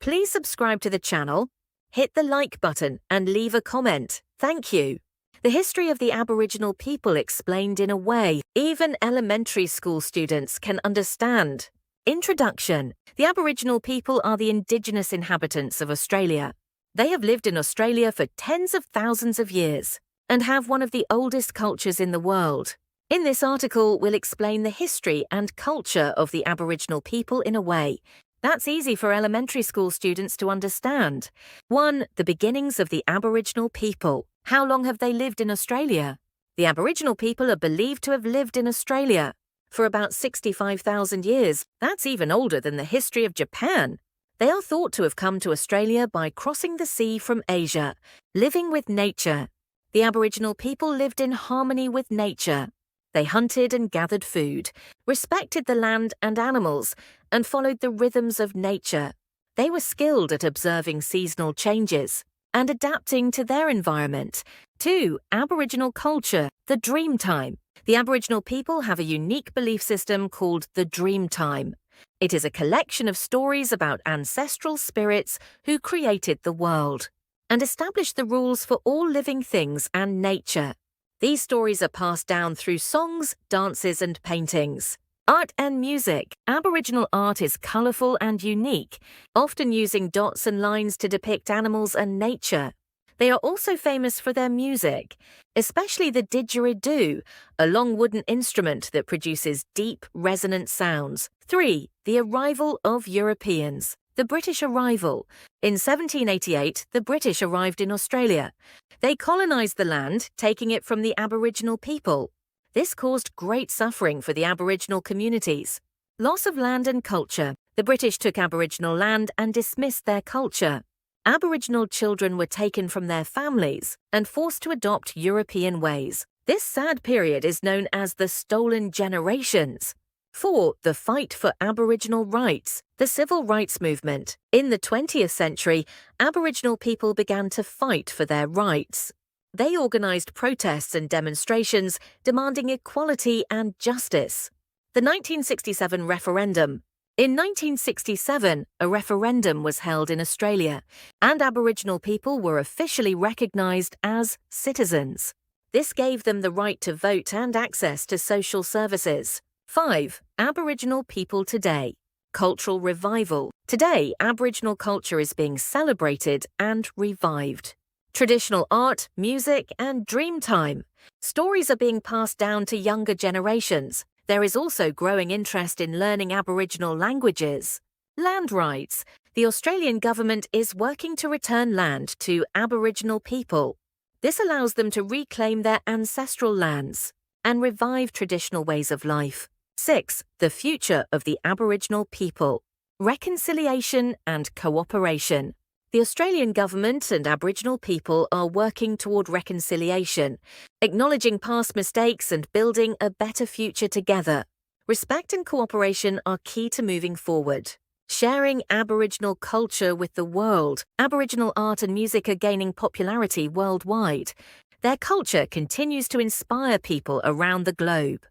Please subscribe to the channel, hit the like button and leave a comment. Thank you. The history of the Aboriginal people explained in a way even elementary school students can understand. Introduction. The Aboriginal people are the Indigenous inhabitants of Australia. They have lived in Australia for tens of thousands of years and have one of the oldest cultures in the world. In this article, we'll explain the history and culture of the Aboriginal people in a way that's easy for elementary school students to understand. 1. The beginnings of the Aboriginal people. How long have they lived in Australia? The Aboriginal people are believed to have lived in Australia for about 65,000 years. That's even older than the history of Japan. They are thought to have come to Australia by crossing the sea from Asia, living with nature. The Aboriginal people lived in harmony with nature. They hunted and gathered food, respected the land and animals, and followed the rhythms of nature. They were skilled at observing seasonal changes and adapting to their environment. 2. Aboriginal culture, the Dreamtime. The Aboriginal people have a unique belief system called the Dreamtime. It is a collection of stories about ancestral spirits who created the world and established the rules for all living things and nature. These stories are passed down through songs, dances, and paintings. Art and music. Aboriginal art is colourful and unique, often using dots and lines to depict animals and nature. They are also famous for their music, especially the Didgeridoo, a long wooden instrument that produces deep, resonant sounds. 3. The arrival of Europeans. The British arrival. In 1788, the British arrived in Australia. They colonised the land, taking it from the Aboriginal people. This caused great suffering for the Aboriginal communities. Loss of land and culture. The British took Aboriginal land and dismissed their culture. Aboriginal children were taken from their families and forced to adopt European ways. This sad period is known as the Stolen Generations. 4. The fight for Aboriginal rights. The civil rights movement. In the 20th century, Aboriginal people began to fight for their rights. They organised protests and demonstrations demanding equality and justice. The 1967 referendum. In 1967, a referendum was held in Australia, and Aboriginal people were officially recognised as citizens. This gave them the right to vote and access to social services. 5. Aboriginal people today. Cultural revival. Today, Aboriginal culture is being celebrated and revived. Traditional art, music, and Dreamtime. Stories are being passed down to younger generations. There is also growing interest in learning Aboriginal languages. Land rights. The Australian government is working to return land to Aboriginal people. This allows them to reclaim their ancestral lands and revive traditional ways of life. 6. The future of the Aboriginal people. Reconciliation and cooperation. The Australian government and Aboriginal people are working toward reconciliation, acknowledging past mistakes and building a better future together. Respect and cooperation are key to moving forward. Sharing Aboriginal culture with the world. Aboriginal art and music are gaining popularity worldwide. Their culture continues to inspire people around the globe.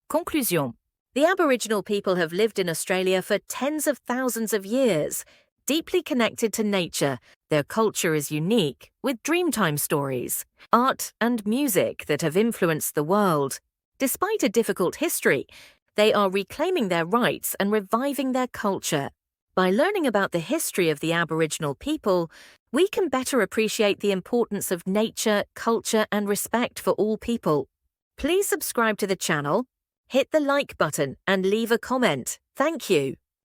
Conclusion. The Aboriginal people have lived in Australia for tens of thousands of years. Deeply connected to nature, their culture is unique, with Dreamtime stories, art and music that have influenced the world. Despite a difficult history, they are reclaiming their rights and reviving their culture. By learning about the history of the Aboriginal people, we can better appreciate the importance of nature, culture, and respect for all people. Please subscribe to the channel, hit the like button, and leave a comment. Thank you.